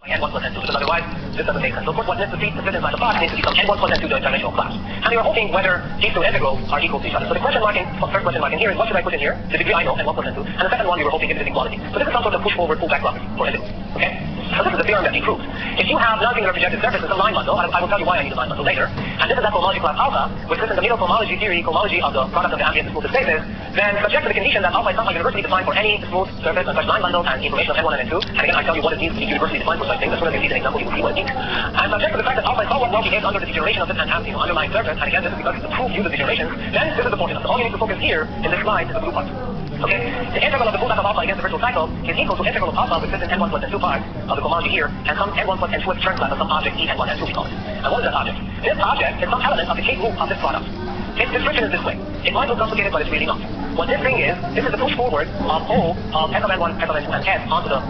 n1 plus n2, because otherwise this doesn't make sense. So of course what needs to fit inside the box needs to become n1 plus n2 dimensional class. And we are hoping whether these two integrals are equal to each other. So the question mark first question mark in here is what should I put in here? The degree I know, n1 plus n2. And the second one we were hoping is inequality. So this is some sort of push forward, pull back property for integrals. Okay? So this is the theorem that we proved. If you have non-singular projective surface with a line bundle, I will tell you why I need a line bundle later, and this is that cohomology class alpha, which is in the middle cohomology theory, cohomology of the product of the ambient and smooth spaces, then subject to the condition that alpha is somehow universally defined for any smooth surface and such line bundle and information of n1 and n2, and again I tell you what it means to be universally defined for such things. As soon as you see an example you will see what it means. And subject to the fact that alpha is somewhat well behaved under the degeneration of this underlying surface, and again this is because it's the proof use of degeneration, then this is the formula. So all you need to focus here in this slide is the blue part. Okay? The integral of the pullback of alpha against the virtual cycle is equal to integral of alpha with this n1 plus n2 part of the cohomology here, and some n1 plus n2 term class of some object E n1 n2 we call it. And what is that object? This object is some element of the K group of this product. Its description is this way. It might look complicated, but it's really not. What this thing is, this is the push forward of O of f of n1, f of n2, and s onto the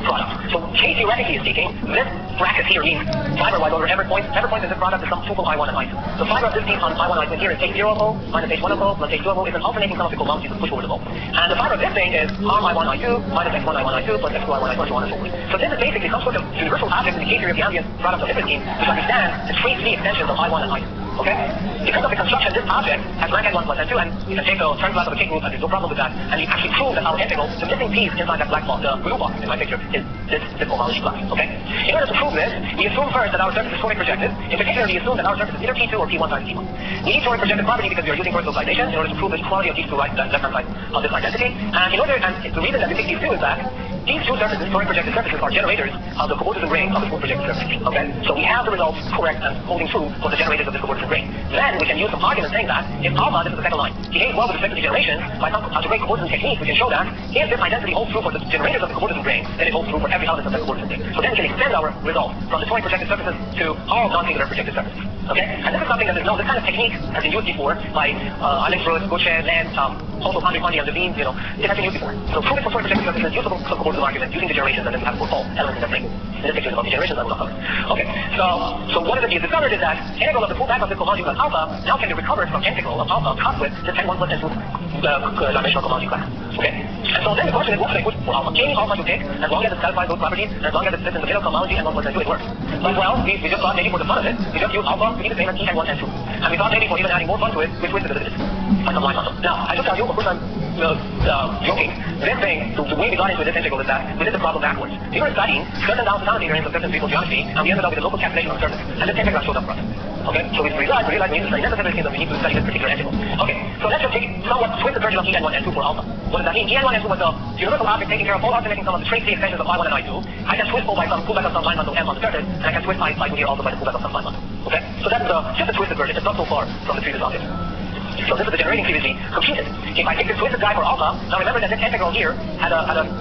product. So K theoretically speaking, this bracket here means fiber-wise over every point in this product is some tuple I1 and I2. The fiber of this piece on I1 I2 here is H0 of O minus H1 of O plus H2 of O is an alternating sum of the cohomologies of push forward of O. And the fiber of this thing is arm I1 I2 minus X1 I1 I2 plus X2 I1 I2 and so on and so forth. So this is basically some sort of universal object in the K theory of the ambient product of different scheme which understands the trace free extensions of I1 and I2. Okay? Because of the construction, this object has rank n1 plus n2, and you can take the term class of the K group, and there's no problem with that, and you actually prove that our integral, the missing piece inside that black box, the blue box in my picture, is this cohomology class. Okay? In order to prove this, we assume first that our surface is toric projective. In particular, we assume that our surface is either P2 or P1 times P1. We need toric projective property because we are using vertical slidation in order to prove the equality of these two left-hand sides of this identity. And the reason that we take these two is that these two surfaces, toric projective surfaces, are generators of the cobordism ring of the smooth projective surface. Okay? So we have the results correct and holding true for the generators of this cobordism ring. Then we can use some argument saying that if alpha, this is the second line, behaves well with respect to degeneration, by some algebraic cobordism technique, we can show that if this identity holds true for the generators of the cobordism ring, then it holds true for every element of the cobordism ring. So then we can extend our result from the toric projective surfaces to all non-singular projective surfaces. Okay? And this is something that is known, this kind of technique has been used before by Alex Roos, Gaucher, Lenz, also Andre Kondi and Levine, it has been used before. So proving for toric projective surfaces using the cobordism argument, using degenerations, and then we have all elements in that ring. In this picture is about degenerations, I will not cover. Okay, so what is it we have discovered is that integral of the pullback of the cohomology class alpha now can be recovered from integral of alpha cut with this n1 plus n2 dimensional cohomology class. Okay, and so then the question is what should I put for alpha? Any alpha you take, as long as it satisfies those properties, and as long as it fits in the middle cohomology n1 plus n2, it works. But well, we just thought maybe for the fun of it, we just use alpha to be the same as n1 n2. And we thought maybe for even adding more fun to it, we twisted it a bit. Like some line bundle. Now, I just tell you, of course I'm joking. This thing, the way we got into this integral is that we did the problem backwards. We were studying certain down denominators of certain people geometry, and we ended up with a local calculation of the surface. And this integral showed up for us. Okay, so we realized we need to study necessarily that we need to study this particular integral. Okay, so let's just take somewhat twist the version of En1 and 2 for alpha. What does that mean? En1 and 2 was the universal object taking care of all alternating sum of the trace free extensions of I1 and I2. I can twist O by some pullback of some line bundle M on the surface, and I can twist I2 here also by the pullback of some line bundle. Okay, so that's just a twisted version. It's not so far from the previous object. So this is the generating previously computed. If I take this twisted guy for alpha, now remember that this integral here had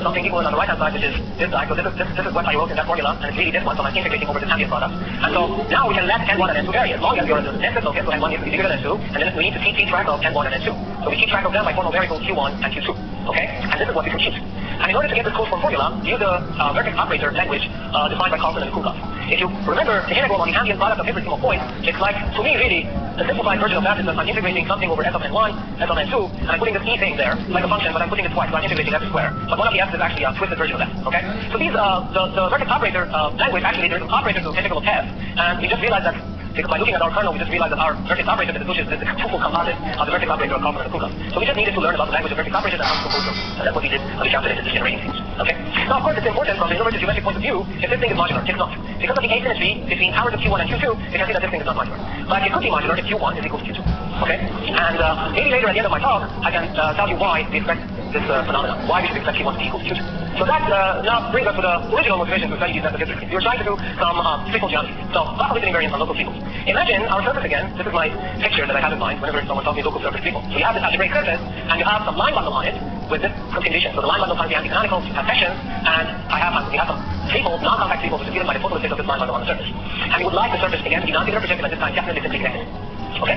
something equal on the right-hand side, which is this guy. So this is what I wrote in that formula, and it's really this one, so I'm integrating over this ambient product. And so now we can let n1 and n2 vary as long as we are in the nested locus, so n1 needs to be bigger than n2, and then we need to keep track of n1 and n2. So we keep track of them by formal variables q1 and q2. Okay? And this is what we compute. And in order to get this closed form formula, we use the vertex operator language defined by Carlson and Kukov. If you remember the integral on the ambient product of every single point, it's like, to me really, the simplified version of that is that I'm integrating something over f of n1, f of n2, and I'm putting this e thing there, like a function, but I'm putting it twice, so I'm integrating f squared. But one of the f's is actually a twisted version of that, okay? So these, the vertex operator language, actually, there's an operator to integral of f, and we just realized that because by looking at our kernel, we just realized that our vertex operator is the tuple composite of the vertex operator of Carlson and Kukov. So we just needed to learn about the language of vertex operators and how to compose them. And that's what we did when we calculated the generating things. Okay? Now, of course, it's important from the inverted geometric point of view if this thing is modular. It's not. Because of the asymmetry between powers of q1 and q2, we can see that this thing is not modular. But it could be modular if q1 is equal to q2. Okay? And maybe later at the end of my talk, I can tell you why we expect this phenomenon, why we should expect q1 to be equal to q2. So that now brings us to the original motivation to study these methods. We were trying to do some trickle geometry. So, local limiting invariance on local trickles. Imagine our surface again. This is my picture that I have in mind whenever someone tells me local surface trickle. So you have this algebraic surface, and you have some line bundle on it with this condition. So the line bundle times the anticanonical have sections, and we have some triples, non-compact triples, which is given by the photoelastic of this line bundle on the surface. And we would like the surface again to be non-singular projective at this time, definitely simply connected. Okay?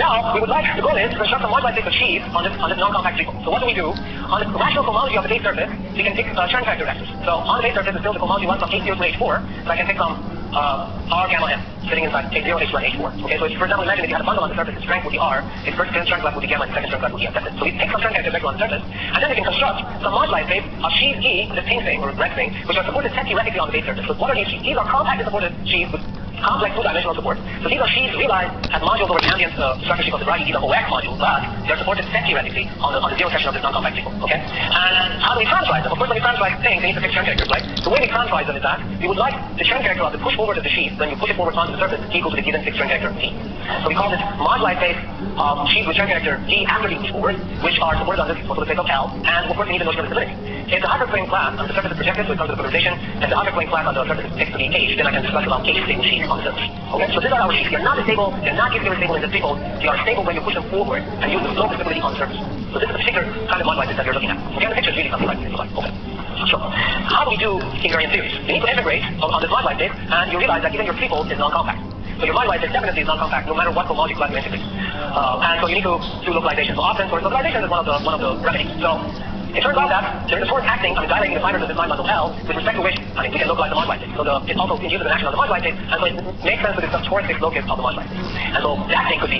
Now, we would like the goal is to construct a moduli space of sheaves on this non-compact triple. So what do we do? On the rational cohomology of the base surface, we can pick Chern factor vectors. So on the base surface is still the cohomology 1 from H0 to H4, so I can pick some R gamma M sitting inside H0, H1, H4. Okay, so if, for example, imagine if you had a bundle on the surface, its strength would be R, its first strength level would be gamma, and second strength level would be M. That's it. So we take some strength vector on the surface, and then we can construct some moduli space of sheaves E, this pink thing, or red thing, which are supported set theoretically on the base surface. So what are these sheaves? These are compactly supported sheaves with complex two-dimensional support. So these are sheaves realized as modules over the ambient structure sheet of the variety, these are OX modules, but they're supported set theoretically on the zero section of this non-compact sequence. Okay? And how do we parameterize them? Of course, when we parameterize things, they need to fix Chern characters, right? The way we parameterize them is that we would like the Chern character of the push forward of the sheath, when you push it forward onto the surface, equal to the given fixed Chern character T. So we call this moduli space of sheaths with Chern character T after being pushed forward, which are supported on this for the sake of L, and of course we need the notion of stability. If the hyperplane class on the surface is projected, so it comes to the polarization, and the hyperplane class on the surface is fixed to the H, then I can discuss about H stable sheaths on the surface. Okay, so these are our sheaths. They're not stable, they're not uniformly stable in the stable, they are stable when you push them forward and use the slope stability on the surface. So this is a particular kind of moduli that you're looking at. Okay, the picture is really something like this. Okay. So, how do we do invariant theories? You need to integrate on this moduli space, and you realize that even your people is non-compact. So your moduli space definitely is non-compact, no matter what homology class you integrate. And so you need to do localization. So often, for localization is one of the remedies. So it turns out that there is a force acting, dilating the fibers of this line bundle L, with respect to which, we can localize the moduli space. So it also induces an action on the moduli space, and so it makes sense to discuss torus fixed locus of the moduli space. And so that thing could be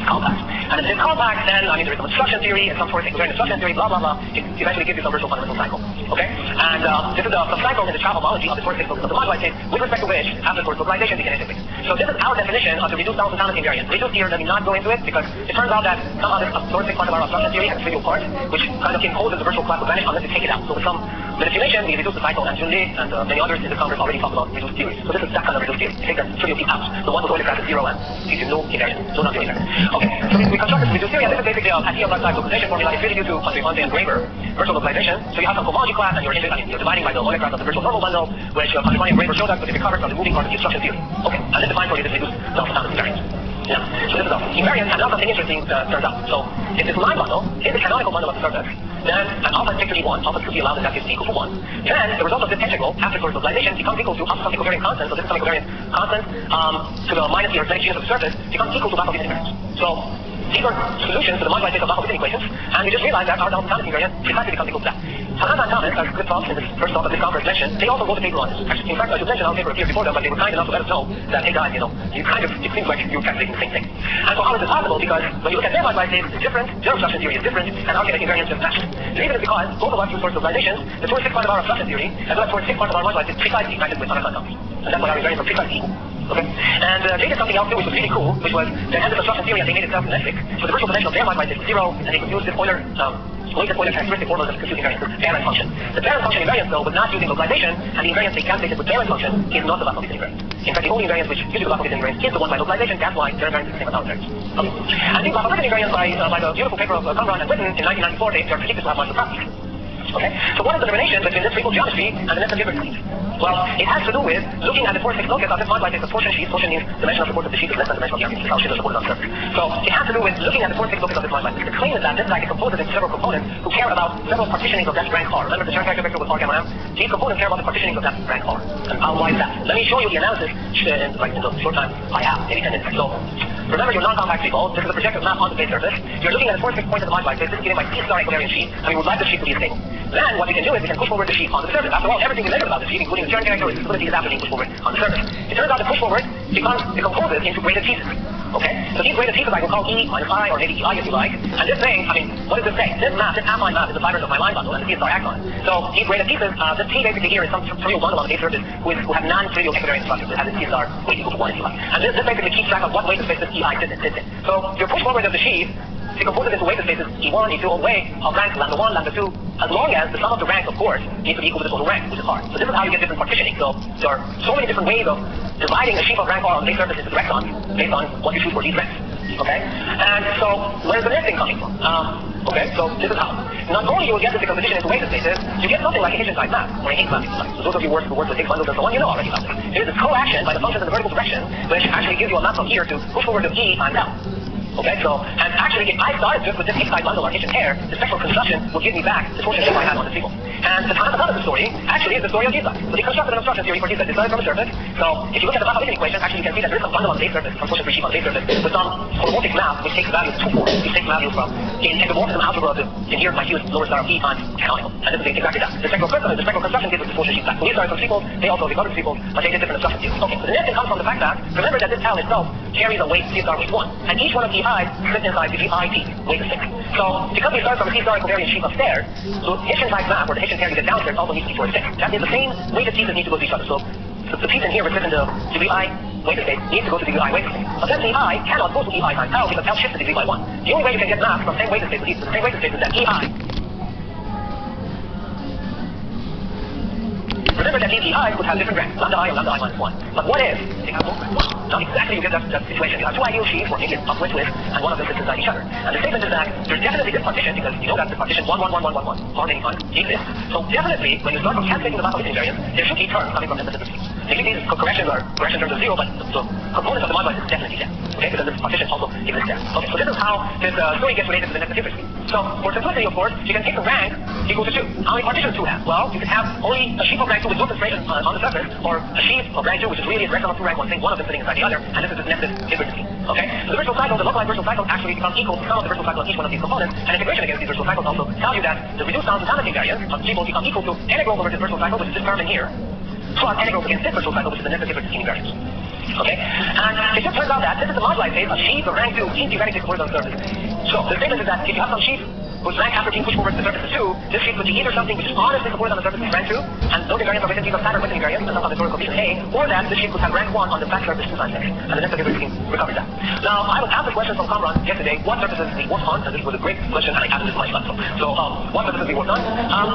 compact. And if it's compact, then, there is some instruction theory, and some torus fixed instruction theory, blah, blah, blah. It eventually gives you some virtual fundamental cycle. Okay? And this is the cycle in the Chow homology of the torus fixed locus of the moduli space, with respect to which, after torus localization, we can integrate. So this is our definition of the reduced Donaldson invariant. Reduced here, let me not go into it, because it turns out that somehow this torus fixed part of our obstruction theory has a trivial part, which kind of imposes the virtual class of vanish unless you take it out. So with some manipulation, we reduce the cycle, and Junli and many others in the conference already talked about reduced theories. So this is that kind of reduced theory. You take the trivial piece out. The one with the class is zero and gives you no invariant. So not zero invariant. Okay, so we construct this reduced theory, and this is basically a ideal left side localization formula. It's really due to Ponte and Graeber virtual localization. So you have some homology class, and you're dividing by the Euler class of the virtual normal bundle, which Ponte and Graeber showed us, but it recovered from the moving part of the instruction theory. Okay, and this defines for you this reduced Donaldson invariant. Yeah. So this is the invariant, and now something interesting turns out. So if this line bundle is the canonical bundle of the surface, then an alpha is fixed to E1, alpha is to allows that gives equal to 1. Then the result of this integral after torus localization becomes equal to some equivariant constant. So this is some equivariant constant to the minus the arithmetic genus of the surface becomes equal to Laplace invariance. So these are solutions to the moduli space of Laplace equations, and we just realized that our Donaldson invariant precisely becomes equal to that. Hanasa and Thomas, as good talks in the first talk of this conference mentioned, they also wrote a paper on this. Actually, in fact, I should mention our paper appeared before them, but they were kind enough to let us know that, hey guys, it seems like you're calculating the same thing. And so how is this possible? Because when you look at their moduli space, it's different, their obstruction theory is different, and our kinetic invariance is matched. The reason is because both of us use torus localizations, the torus fixed part of our obstruction theory, as well as torus fixed part of our moduli is precisely matched with Hanasa and Thomas. And that's why our invariants are precisely equal. Okay? And they did something else too, which was really cool, which was they had this obstruction theory and they made it self-symmetric. So the virtual potential of their moduli space is zero, and they could use this Euler characteristic formulas of computing invariance, the Barron function. The Barron function invariance, though, was not using localization, and the invariance they calculated with Barron function is not the Laplace invariance. In fact, the only invariance which gives you the Laplace invariance is the one by localization. That's why their invariance is the same as our invariance. Okay. And these Laplace invariants by the beautiful paper of Conrad and Witten in 1994, they are predicted to have modular properties. Okay? So what is the termination between this triple geometry and the Newton Gilbert sheet? Well, it has to do with looking at the torus fixed locus of this moduli space of torsion sheet. Torsion means dimensional support of the sheet is less than dimensional geometry. How sheet is supported on the surface. So it has to do with looking at the torus fixed locus of this moduli space. The claim is that this guy is composed in several components who care about several partitionings of that rank R. Remember the Chern character vector with R gamma M? These components care about the partitionings of that rank R. And why is that? Let me show you the analysis in the short time I have, maybe 10 minutes. So remember your non-compact people. This is a projective map on the base surface. You're looking at the torus fixed point of the moduli space. This is given by T star equivariant sheet, and we would like the sheet to be stable. Then what we can do is we can push forward the sheet onto the surface. After all, everything we learned about the sheet, including the Chern character, is stability is after being pushed forward on the surface. It turns out the push forward decomposes into graded pieces. Okay? So these graded pieces I can call E minus I, or maybe EI if you like. And this thing, what does this say? This map, this affine map is the fibers of my line bundle, and the T star acts on it. So these graded pieces, this T basically here is some trivial bundle on the base surface who have non-trivial equivariant structures. It has a T star weight equal to 1 if you like. And this basically keeps track of what weight space this EI sits in. So your push forward of the sheet decomposes into weight spaces E1, E2, all way of rank lambda 1, lambda 2, as long as the sum of the ranks, of course, needs to be equal to the total rank, which is R. So this is how you get different partitioning. So there are so many different ways of dividing a sheaf of rank R on the base surface into directons based on what you choose for these ranks. Okay? And so where's the next thing coming from? Okay, so this is how. Not only you will get this decomposition into weight spaces, you get something like a Hitchin-type map, or a Higgs map, if you like. So those of you who work with Higgs bundles and so on, you know already about this. There is this co-action by the functions in the vertical direction, which actually gives you a map from here to push forward to E times L. Okay, so, and actually, if I started just with this inside bundle or kitchen pair, the spectral construction will give me back the torsion shape I had on the sequel. And the time of the story actually is the story of D-side. So they constructed an obstruction theory for D-side decided from a surface. So if you look at the Laplacian equation, actually you can see that there is some bundle on the base surface, some torsion free sheet on the base surface, with some holomorphic mass which takes values 2, 4. Which takes values from the endomorphism algebra of the, and here my Q is lower star of E times canonical. And this is exactly that. The spectral crystal, the spectral construction gives us the torsion sheet back. So these are some sequels, they also recovered sequels, but they did different obstruction theories. Okay, so the next thing comes from the fact that, remember that this L itself carries a weight C star weight 1, and each one of the i's fits inside the IT, weight of 6. So because we start from a C star covariant sheet upstairs, so Hessian type map, or the Hessian pair you get downstairs, also needs to be for 6. That is the same weighted pieces need to go to each other. So the piece in here written in the degree I weighted state needs to go to degree I weighted state. But then the I cannot go to EI times L because L shifts the degree by 1. The only way you can get mass from same weighted state to the same weighted state is that EI. Remember that these EIs would have different ranks, lambda I and lambda I minus 1. But what if they have both ranks 1? Now exactly you get that situation. You have two ideal sheets for Indian upward twist, and one of them sits inside each other. And the statement is that there's definitely this partition, because you know that the partition 1, 1, 1, 1, 1, 1, how many times exists. So definitely, when you start from calculating the Laplacian invariance, there should be terms coming from the specific. Maybe these corrections are correction terms of 0, but the components of the moduli is definitely there. Okay, because this partition also exists there. Okay, so this is how this story gets related to the necessary frequency. So for simplicity, of course, you can take the rank equal to 2. How many partitions 2 have? Well, you can have only a sheaf of rank 2 with no concentration on the surface, or a sheaf of rank 2 which is really a direct sum of 2 rank 1 things, one of them sitting inside the other, and this is the necessary frequency. Okay, so the virtual cycle, the localized virtual cycle actually becomes equal to the sum of the virtual cycle of each one of these components, and integration against these virtual cycles also tell you that the reduced bound totality invariance of G will become equal to integral over this virtual cycle, which is this term in here, plus integral against this virtual cycle, which is the necessary frequency invariance. Okay? And it just turns out that this is a moduli phase of sheaf of rank 2 being theoretically converted on the surface. So the statement is that if you have some sheaf whose rank after being pushed forward to the surface is 2, this sheaf would be either something which is honestly supported on the surface with rank 2, and those invariants are written either standard with invariance, and somehow the vertical coefficient A, or that this sheaf would have rank 1 on the flat surface 2 times x, and the necessary frequency recovers that. Now, I was asked a question from Kamran yesterday, what surfaces we worked on, and this was a great question, and I asked it to my son. So what surfaces we worked on?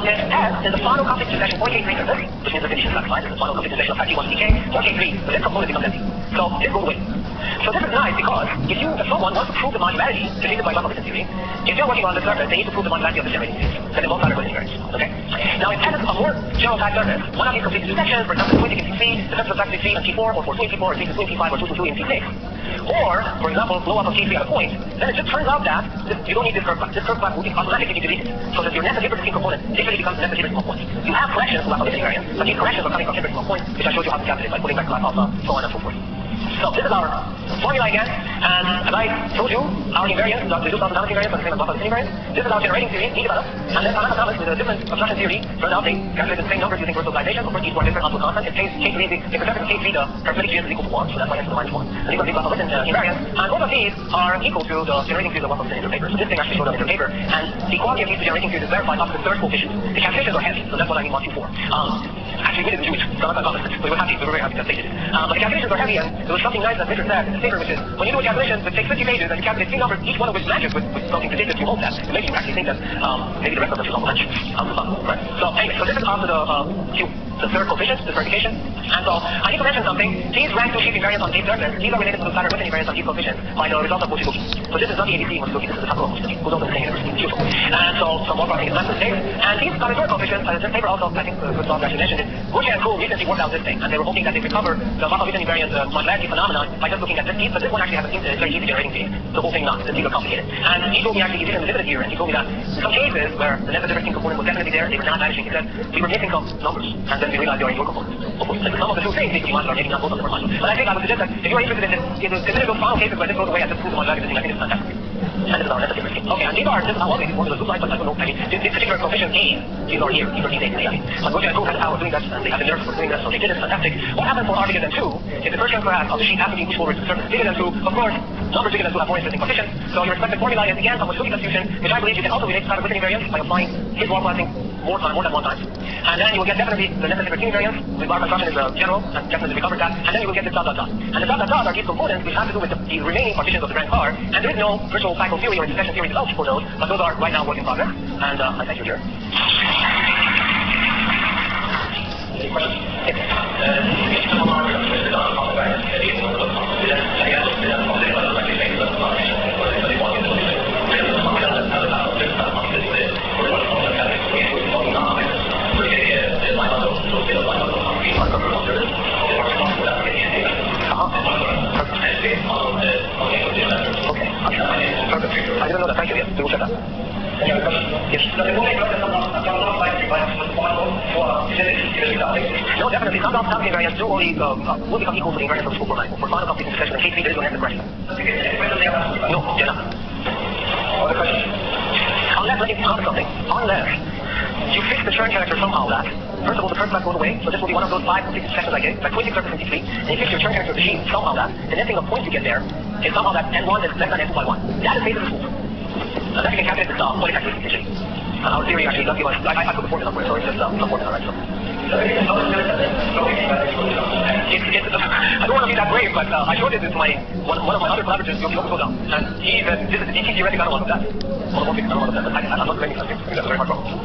It has in the final conflict succession 0.83 surface, which means the condition satisfied, the final conflict succession of fatty 1 dk, 0.83, but this component becomes empty. So this goes away. So this is nice because if someone wants to prove the modularity predicted by Laplacian theory, if they're working on the surface, they need to prove the modularity of the generating field. Then they both are invariants. Okay? Now if that is a more general type surface, one of these complete sections, for example, 20 in T3, the surface of fact T3 and T4, or 4 2 in T4, or 3 2 in T5, or 2 2 2 in T6. Or, for example, blow up of T3 at a point, then it just turns out that you don't need this curve class. This curve class will be automatically deleted. So that your necessary frequency component literally becomes the necessary frequency point. You have corrections to Laplacian invariance, but these corrections are coming from different points, which I showed you how to calculate by putting back class alpha, so on and so forth. So this is our formula again, and as I told you, our invariance, the reduced bound totality invariance, and the same as Laplacian invariance. This is our generating theory, we developed, and then Tanaka Thomas with a different obstruction theory turned out they calculated the same numbers using virtualization. Of course, each one different onto a constant. In K3, in perspective of K3, the arithmetic field is equal to 1, so that's why it's the minus 1. And these are the Laplacian invariance, and both of these are equal to the generating field of Laplacian in your paper. So this thing actually showed up in your paper, and the quality of these two generating fields is verified up to the third coefficient. The calculations are heavy, so that's what I mean what Q4. Actually, we didn't do it, so I'm not confident. We were very happy that they did it. But the calculations are heavy, and there was something nice that Victor said in his paper, which is, when you do a calculation, it takes 50 pages, and you calculate 3 numbers, each one of which matches with something predicted you hope that. It makes you actually think that maybe the rest of them should all match. Right? So anyway, so this is after the Q, the third coefficient, the verification. And so I need to mention something. These rank 2 sheaf invariants on these surface, these are related to the standard Witten invariance on these coefficients by the result of Mochizuki. So this is not the ABC Mochizuki, this is the Sakura Mochizuki, who's also in the same university, Kyushu. And so some more I think is not mistakes. And these commutator coefficients, and this paper also, I think good talk actually mentioned it, Gucci and Kuhl recently worked out this thing, and they were hoping that they recover the Witten invariance modularity phenomenon by just looking at this piece, but this one actually has a very easy generating field. The whole thing not, it's even complicated. And he told me actually, he didn't exhibit it here, and he told me that in some cases where the necessary component was definitely there, they were not vanishing. He said, we were missing some numbers, and then we realized they are equal components. Of course, like some of the two things need to be modular, maybe not both of them are modular. But I think I would suggest that if you are interested in consider those final cases where this goes away, I just prove the modularity thing, I think it's fantastic. And this is our necessary frequency. Okay, and these are all these formulas look like, but I don't know, I mean, this particular coefficient A, these are here, these are these A. But Gucci and Kuhl had a power of doing that, and they have the nerves for doing that, so they did it, fantastic. What happened for R bigger than 2 is the first graph of the sheet after being pushed forward to the surface bigger than 2, of course, numbers bigger than 2 have more interesting coefficients, so your expected formula is again some Mochizuki confusion, which I believe you can also relate to standard Witten invariance by applying his law classing more than one time. And then you will get definitely the necessary Witten invariance, with bar construction is general, and definitely recovered that, and then you will get the dot dot dot. And the dot dot dot are these components which have to do with the remaining partitions of the rank R, and there is no virtual cycle theory or succession theory developed for those, but those are right now work in progress, and I thank you here. Any questions? Okay. Yes, we will check that. Any other questions? Yes. Does it only represent some likely variance with one or is it no, definitely. Some Gaussian invariants do only will become equal to the invariance of the school for final completion succession in case we don't answer the question. No, they're not. Other questions? Unless, let me comment something. Unless you fix the Chern character somehow that, first of all, the first class goes away, so this will be one of those 5 complete successions I gave, like 26 surface and D3, and you fix your Chern character of the sheet somehow that, the netting of points you get there is somehow that N1 is less than N2 by 1. That is basically the school. That you can calculate this point effectively, actually. Our theory actually does give us, I put the formula somewhere, so it's just some formula, right? So. I don't want to be that brave, but I showed it to one of my other collaborators, Yogi Okusoda, and this is the DT theoretic analog of that. Holomorphic analog of that, but I'm not claiming something. I think that's a very hard problem.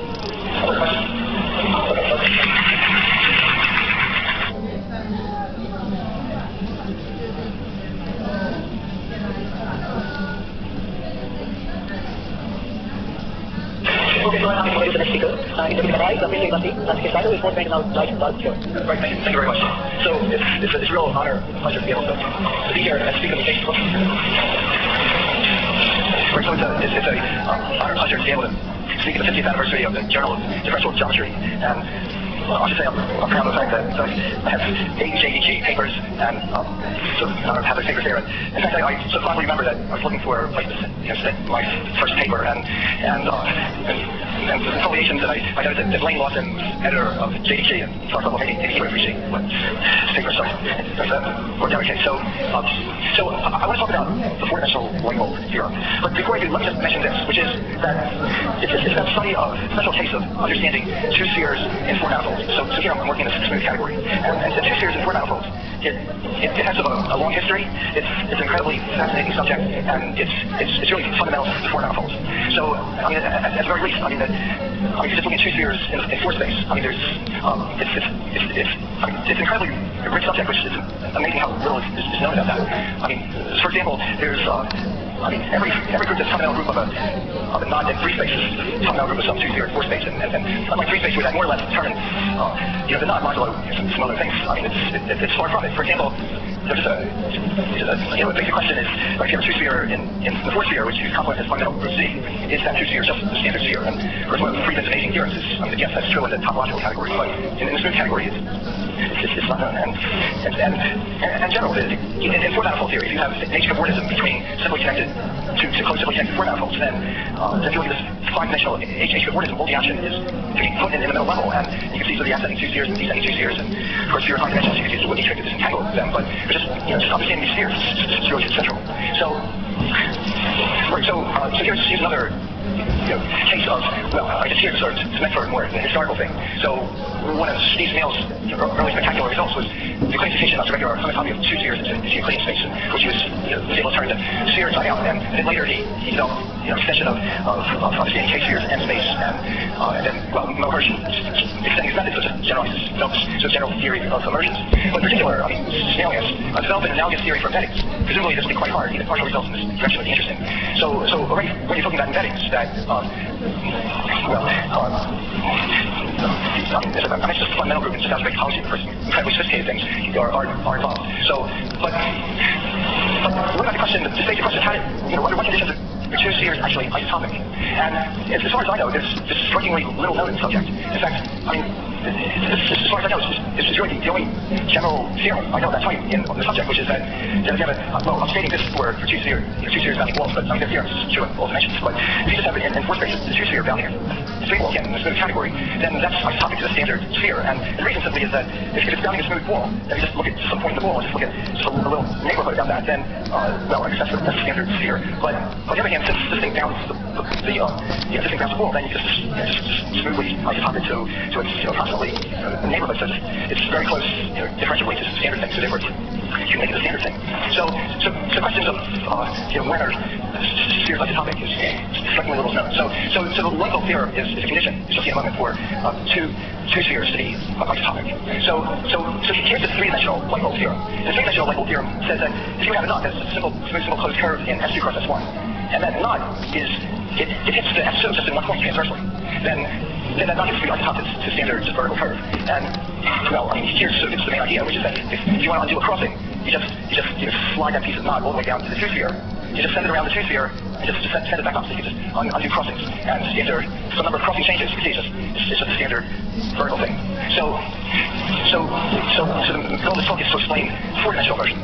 Other questions? Okay, so I'm going to introduce the next speaker. He's a guy, Appreciate Gandhi, and his title is Fourth Maintenance Life and Life Cure. Right, thank you very much. So it's a real honor and pleasure to be able to be here and speak on the case. Right, so it's a honor and pleasure to be able to speak at the 50th anniversary of the Journal of Differential Geometry. And I should say I'm proud of the fact that I have 8 JDG papers and so I have those papers here. And in fact, I so fondly remember that I was looking for a place to sit my first paper and the affiliations that I noticed that Blaine Lawson, editor of JDG, and talked about maybe he would appreciate what paper. Sorry, worked out okay. So I want to talk about the four-dimensional Langmuir theorem. But before I do, let me just mention this, which is that it's a study of a special case of understanding two spheres in four manifolds. So here I'm working in a smooth category, and the two spheres in four manifolds. It has a long history. It's an incredibly fascinating subject, and it's really fundamental to four manifolds. So I mean, at the very least, I mean, just looking at two spheres in four space. I mean, there's it's an incredibly rich subject, which is amazing how little is known about that. I mean, for example, there's every group that's fundamental group of a knot in free space is fundamental group of some two sphere in four space, and unlike free space, where that more or less determines the knot modulo some other things. I mean, it's far from it. For example, there's a basic question is, if you have a two sphere in the fourth sphere, which is complex as fundamental group C, is that two sphere just the standard sphere? And of course, one of Friedman's amazing theorems is, I mean, yes, that's true in the topological category, but in the smooth category, it's not known. And generally, in four manifold theory, if you have nature covordism between simply connected to close simply connected four manifolds, then if you look at this five-dimensional H covordism, multi-action is to be put in the middle level, and you can see the ascending two spheres and descending two spheres, and of course, if you're five dimensions, you can see the Woodley trick to disentangle them, but just understanding these spheres is really central. So here's another case of, well, I guess here to meant for more the historical thing. So one of Steve Snail's early spectacular results was the classification of the regular homotopy of two spheres into Euclidean space, which he was able to turn the sphere inside out, and then later he developed extension of understanding K-spheres and space, and then, well, Mo Hirsch extending his method to just generalize his general theory of immersions. But in particular, I mean, Snellius developed an analogous theory for embeddings. Presumably this will be quite hard. Even partial results in this direction would be interesting. So already when you're talking about embeddings, that I mean, it's just a fundamental group in stochastic policy. The first incredibly sophisticated things are involved. So, but what about the question? The basic question: how under what conditions are two spheres actually isotopic? And as far as I know, there's strikingly little known in the subject. In fact, I mean, as far as I know, it's really the only general theorem I know that's right in the subject, which is that if you have I'm stating this for two spheres bounding walls, but I mean, the theorem is true in all dimensions. But if you just have it in four spaces, the two sphere bounding a straight wall again in the smooth category, then that's isotopic to the standard sphere. And the reason simply is that if it's bounding a smooth wall, if you just look at some point in the wall and just look at just a little neighborhood about that, then well, I guess that's the standard sphere. But on the other hand, since this thing bounds this thing bounds the wall, then you just smoothly isotopic to its constantly neighborhood. So it's very close differentially to standard things. So therefore, you can make it a standard thing. So questions of when are spheres isotopic is strikingly little known. So the Langmuir theorem is a condition, as you'll see in a moment, for two spheres to be isotopic. So here's the three-dimensional Langmuir theorem. The three-dimensional Langmuir theorem says that if you have a knot that's a simple closed curve in S2 cross S1, and that knot it hits the S2 just in one point transversely, then that knot gets to be isotopic to standard vertical curve. And well, I mean, here's it's the main idea, which is that if you want to undo a crossing, you just slide that piece of knot all the way down to the two sphere, you just send it around the 2 sphere, and just send it back up, so you can just undo crossings. And if there are some number of crossing changes, you can see it's just a standard vertical thing. So the goal of this talk is to explain the 4-dimensional version.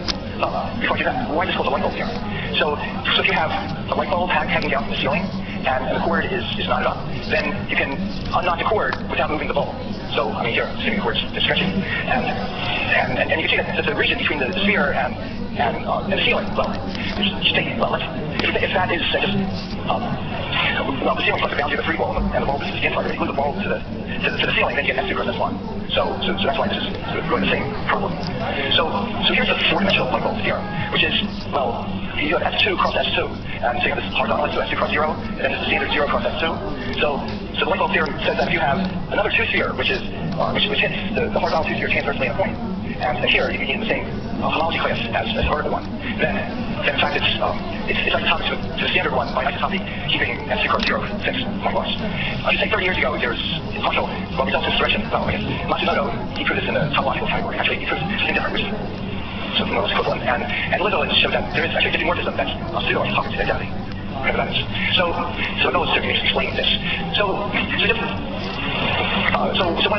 Before I do that, why is this called the light bulb theorem? So if you have a light bulb hanging down from the ceiling, and the cord is knotted up, then you can unknot the cord without moving the bulb. So, I mean, here, assuming the cord's stretching, and you can see that the region between the sphere and the ceiling, well, if that is just, the ceiling plus the boundary of the free bulb, and the bulb is the inside, if you glue the bulb to the ceiling, then you get S2 cross S1. So that's why this is going the same problem. So here's the 4-dimensional light bulb theorem, which is, well, you have S2 cross S2, and so you have this horizontal S2, S2 cross 0, and then there's the standard 0 cross S2. So the light bulb theorem says that if you have another 2 sphere, which hits the horizontal 2 sphere transversely in a point, and here you get the same homology class as the vertical one, then in fact it's isotopic to the standard one by isotopy keeping S2 cross 0 fixed point-wise. Just say 30 years ago, there's partial results in this direction. Well, I guess Matsumoto, he proved this in the topological category. Actually, he proved something different, which is something that was equivalent. And Lizzo showed that there is actually dimorphism that's pseudo-isotopic to identity. Whatever that is. So the goal is to explain this. So one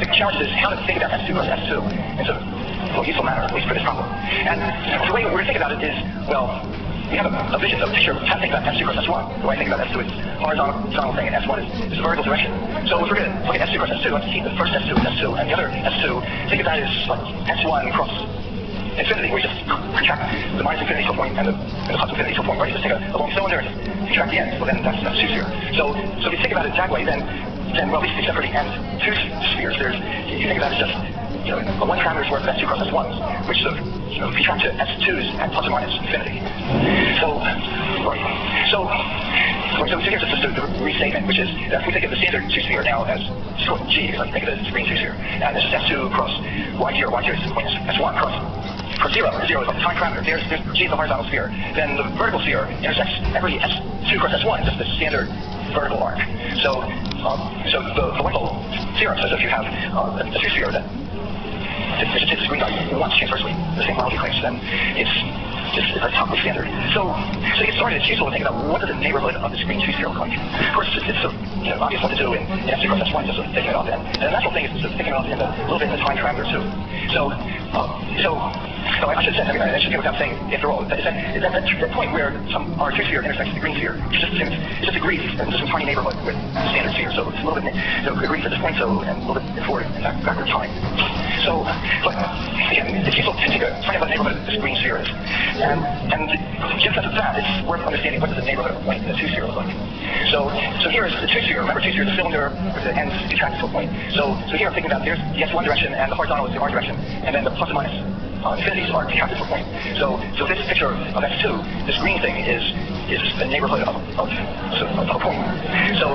of the challenges is how to think about S2 cross S2 in a useful manner, at least for this problem. And the way we're thinking about it is, well, we have a vision, a picture of how to think about S2 cross S1. The way I think about S2 is horizontal thing, and S1 is the vertical direction. So if we're going to look at S2 cross S2, let's keep the first S2 as S2, and the other S2, think of that as like S1 cross infinity, where you just contract the minus infinity to a point and the plus infinity to a point, right? You just take a long cylinder and just contract the end. Well, then that's 2 sphere. So if you think about it that way, then well, at least except for the end 2 spheres, you think of that as just a 1 parameter's worth of S2 cross S1s, which sort of contract to S2s at plus or minus infinity. So here's just the restatement, which is that if we think of the standard 2 sphere now as G, because I think of it as green 2 sphere, and this is S2 cross Y0, Y0 is the point S1 cross 0 is like the time parameter. There's G is the horizontal sphere. Then the vertical sphere intersects every S2 cross S1, just the standard vertical arc. So the light bulb theorem says if you have a 2 sphere that hits the green dot once transversely, the same homology claims, then it's a topically standard. So to get started, it's useful to think about what does the neighborhood of this green 2 sphere look like. Of course, it's obvious what to do in S2 cross S1, just picking it up, and the natural thing is just picking it up in a little bit in the time parameter too. So I should say, I should get without saying, after all, is that point where our 2 sphere intersects the green sphere. It just agrees in just some tiny neighborhood with the standard sphere. So it's a little bit agrees at this point, so and a little bit forward in backward time. So, but again, it's useful to find out what the neighborhood of this green sphere is. And just as that, it's worth understanding what does the neighborhood of a point in the 2 sphere look like. So here is the 2 sphere. Remember, 2 sphere is a cylinder with the ends contracted to a point. So here I'm thinking about there's the S1 direction and the horizontal is the R direction, and then the plus and minus infinities are contracted to a point. So this picture of S2, this green thing is the neighborhood of a point. So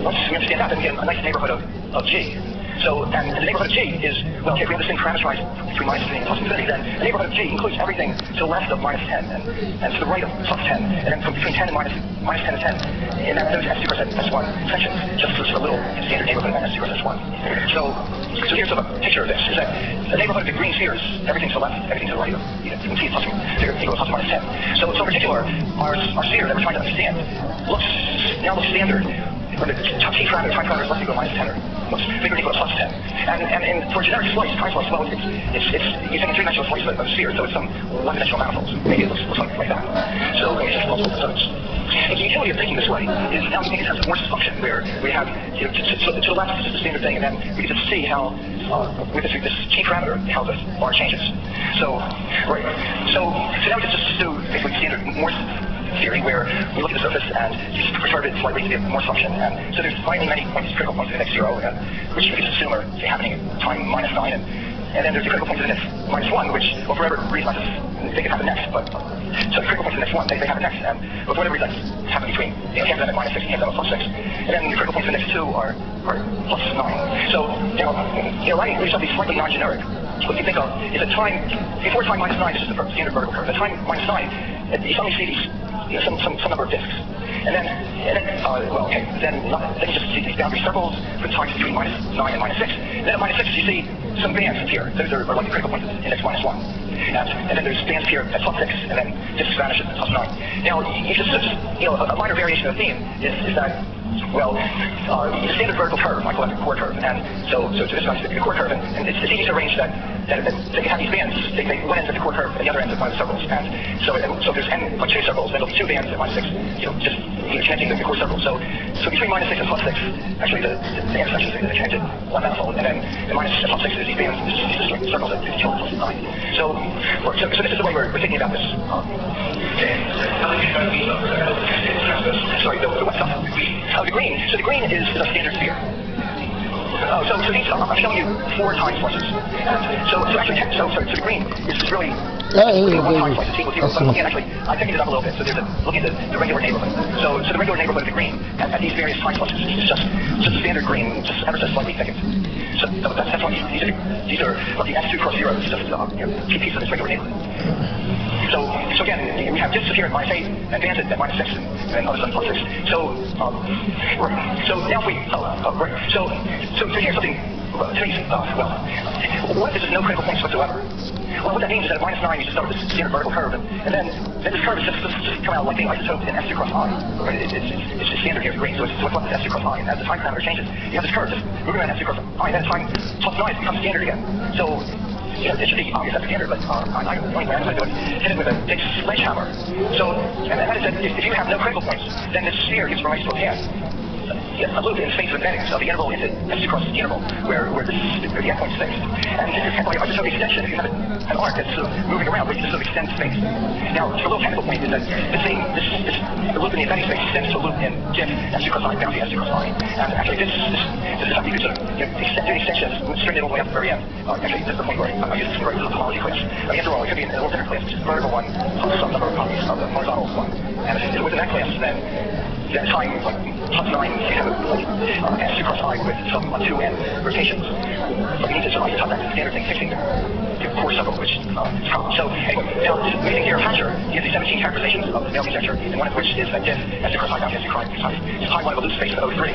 once we understand that, then we get a nice neighborhood of G. So, and the neighborhood of G is, well, if we have this thing parameterized between minus infinity and plus infinity, then the neighborhood of G includes everything to the left of minus 10 and to the right of plus 10, and then from between 10 and minus 10 and 10, in those S2 cross S1 sections, just a little standard neighborhood of S2 cross S1. So here's sort of a picture of this, is that the neighborhood of the green sphere is everything to the left, everything to the right of, you can see it's equal to plus or minus 10. So in particular, our sphere that we're trying to understand now looks standard, where the T parameter is less equal to minus 10, or looks bigger than equal to plus 10. And for a generic slice, time slice, well, it's using a 3-dimensional slice of a sphere, so it's some 1-dimensional manifolds. Maybe it looks like that. So let me just multiple episodes. And the utility of thinking this way is now we think it has a Morse function where we have, to the left is just the standard thing, and then we can just see how, with this T parameter, how the bar changes. So now we can just do basically standard Morse theory where we look at the surface and just perturb it slightly to get the Morse function. And so there's finally many points, critical points in the next 0, which we can assume are happening at time minus 9. And then there's the critical points in the next minus 1, which, well, for whatever reason, they can happen next. But so the critical points in the next 1, they happen next. And for whatever reason, that's happening between hand at minus 6 and hand at plus 6. And then the critical points in the next 2 are plus 9. So writing leaves something slightly non-generic. What you think of is a time, before time minus 9, this is the standard vertical curve. At time minus 9, you suddenly see these, some number of disks. then you just see these boundary circles for times between -9 and -6. Then at -6, you see some bands appear. Those are like the critical points at index -1. And then there's bands here at +6, and then this vanishes at +9. Now, a minor variation of the theme is that, the standard vertical curve, I call that the core curve, and so this is the core curve, and it's easy to arrange that they can have these bands, one end at the core curve and the other end at one of the circles, and so if there's n like two circles, then there'll be two bands at -6, just connecting the core circle. So between -6 and +6, actually the intersections are connected one manifold, and then the -6 is these bands, these circles at +9. So this is the way we're thinking about this. Sorry, the what stuff? Oh, the green. So the green is a standard sphere. So these, I'm showing you 4 time flushes. So the green is really one time flush is equal to 0. But again, actually, I picked it up a little bit. So look at the regular neighborhood. So the regular neighborhood of the green at these various time flushes is just a standard green, just ever so slightly thickened. So that's why these are like the S2 cross 0 is just two pieces of this regular neighborhood. So again, we have disks here at -8 and bands at -6 and others at +6. So now if we, so here's something, to me, what if this is no critical points whatsoever? Well, what that means is that at -9 you just start with this standard vertical curve, and then this curve is just come out like the isotope in S2 cross I. Right? It's just standard here for green, so it's what's left S2 cross I, and as the time parameter changes, you have this curve just moving around S2 cross I, and then time +9 becomes standard again. So it should be obvious that's standard, but the only way I'm going to do it is hit it with a big sledgehammer. So, and that is that if you have no critical points, then this sphere gives rise to a band. A loop in space of embeddings of the interval into S2 cross the interval, where the endpoint is fixed. And by isotope extension, if you have an arc that's sort of moving around, but you just sort of extend space. Now, the little technical point is that the loop in the embedding space extends to a loop in diff S2 cross I bound to S2 cross I. And actually, this is how you could sort of do the extension straight all the way up to the very end. Actually, this is the point where I use this for a topology class. After all, it could be in a little different class, which is the vertical one plus some number of copies of the horizontal one. And within that class, then time +9, you have S2 cross I with some 2n rotations. But you need to sort of isotope that standard thing, fixing the core circle, which is common. So anyway, now using here Hatcher, he has these 17 characterizations of the Bell conjecture, and one of which is that diff S2 cross I bound to S2 cross I is pi 1 of a loop space of O3.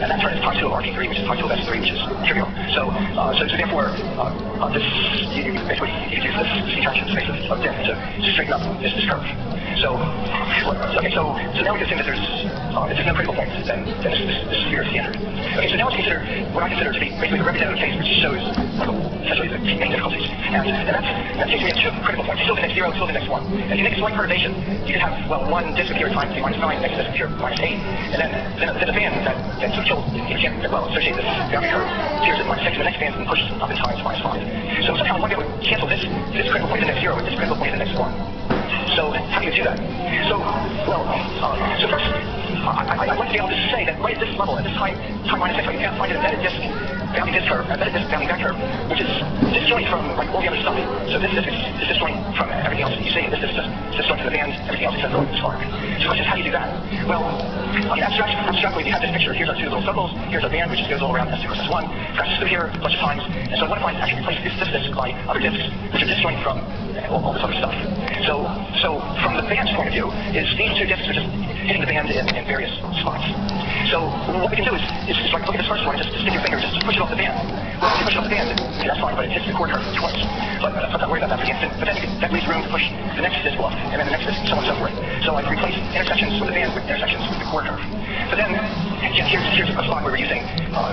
And that turns pi 2 of RP3, which is pi 2 of S3, which is trivial. So therefore, you use this contraction space of diff to straighten up this curve. So now we can assume that if there's no critical points, then this sphere is standard. Okay, so now let's consider what I consider to be basically the representative case, which shows essentially the main difficulties. And that case we have 2 critical points, still index 0, still index 1. And if you make a slight perturbation, you can have, one disk appear at time t -9, next disk appear -8, and then a band that sort of kills, you can't, associate this boundary curve, appears at -6, and the next band pushes up in time to -5. So somehow one way would cancel this critical point index 0 with this critical point index 1. So how do you do that? So first, I'd like to be able to say that right at this level, at this time -6, you can't find an embedded disk bounding this curve, embedded disk bounding that curve, which is disjoint from all the other stuff. So this disk is disjoint from everything else that you see. This is just disjoint from the band, everything else except for this arc. So the question is, how do you do that? Well, abstractly, you have this picture. Here's our 2 little circles. Here's our band, which goes all around S2 cross S1, crashes through here a bunch of times. And so what if I actually replace this disk by other disks, which are disjoint from all this other stuff? So from the band's point of view, is these 2 disks are just hitting the band in various spots. So what we can do is like look at this first one, just stick your finger, just push it off the band. Well, if you push it off the band, that's fine, but it hits the core curve twice. But I'm not worried about that for the instant. But then that leaves room to push the next disk off, and then the next disk, so on and so forth. So I replace intersections with the band with intersections with the core curve. But then here's a spot where we're using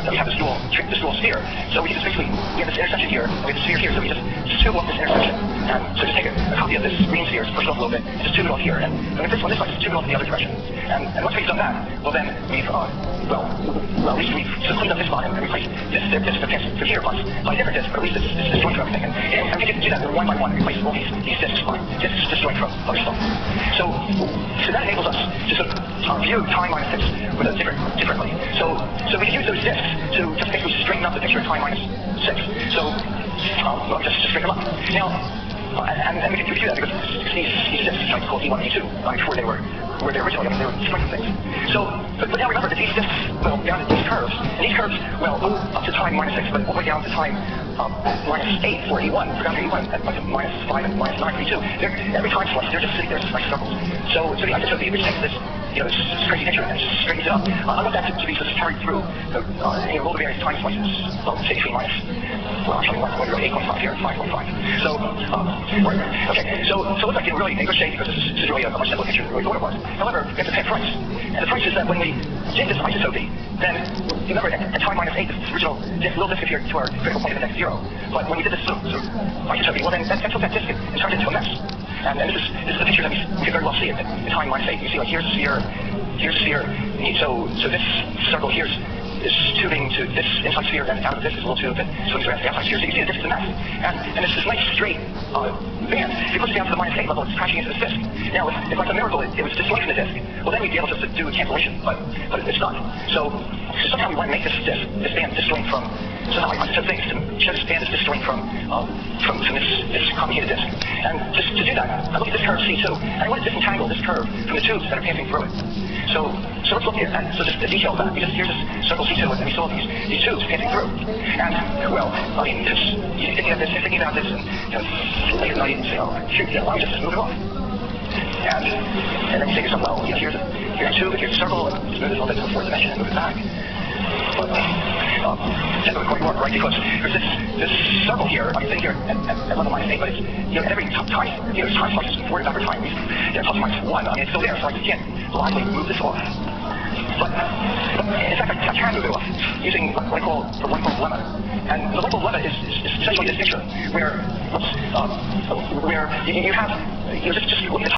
we have this dual sphere. So we just basically we have this intersection here, and we have the sphere here. So we just tube off this intersection. And so just take a copy of this green sphere, push it off a little bit, and just tube it off here. And if this one, just tube it off in the other direction. And once we've done that, well then we've at least we've just cleaned up this spot and replaced this disk from here by a different disk, but at least it's disjoint from everything. And we can do that one by one, replace all these disks by disks disjoint from other stuff. So that enables us to sort of view time -6 with a differently. So we can use those disks to just basically straighten up the picture of time -6. So just straighten them up. Now, and we can do that because these disks are called E1 and E2 before they were where they originally, they were strength things. So, but now remember that these disks, down at these curves, and these curves, up to time -6, but all the way down to time -8 for E1, for down to E1, at like -5 and -9 for E2. Every time slice, they're just sitting there just like circles. So the isotope which takes this this crazy picture, and it straightens it up. I want that to be just carried through all the various time slices, say between minus, well, actually, 8.5 here, 5.5. So, right, okay, so it looks like really in good shape because this is really a much simpler picture than really what it was. However, we have to pay a price. And the price is that when we did this isotopy, then, remember, at time minus 8, this original little disk appeared to our critical point of index 0. But when we did this isotopy, well, then that took that disk and turned it into a mess. And this is the picture that we can very well see at time minus 8. You see, like, here's a sphere, here's a sphere. So this circle here is tubing to this inside sphere, and out of this is a little tube that swings around the outside sphere. So you can see the disk is a mess. And it's this nice straight band. If you push it down to the minus 8 level, it's crashing into this disk. Now, if like a miracle, it was displacing the disk, well, then we'd be able to do a cancellation, but it's not. So somehow we want to make this band disjoint from, somehow I said things to show this band is disjoint from this complicated disk. And just to do that, I look at this curve C2, and I want to disentangle this curve from the tubes that are passing through it. So let's look at that. So just the detail of that. Here's this circle C2, and we saw these tubes passing through. And, well, I mean, you're thinking about this, and, late at night, and say, oh, shoot, why don't we just move it off? And then you say to yourself, well, here's a tube, and here's a circle, and just move this a little bit to the fourth dimension and move it back. But that would quite work, right? Because there's this circle here, I think here at level minus 8, but it's, at every time, there's time slices before it's over time, plus minus 1. I mean, it's still there, so I just can't blindly move this off. But in fact, I can move it off using what I call the one-fold lemma. And the one-fold lemma is essentially this picture where you have, just look at the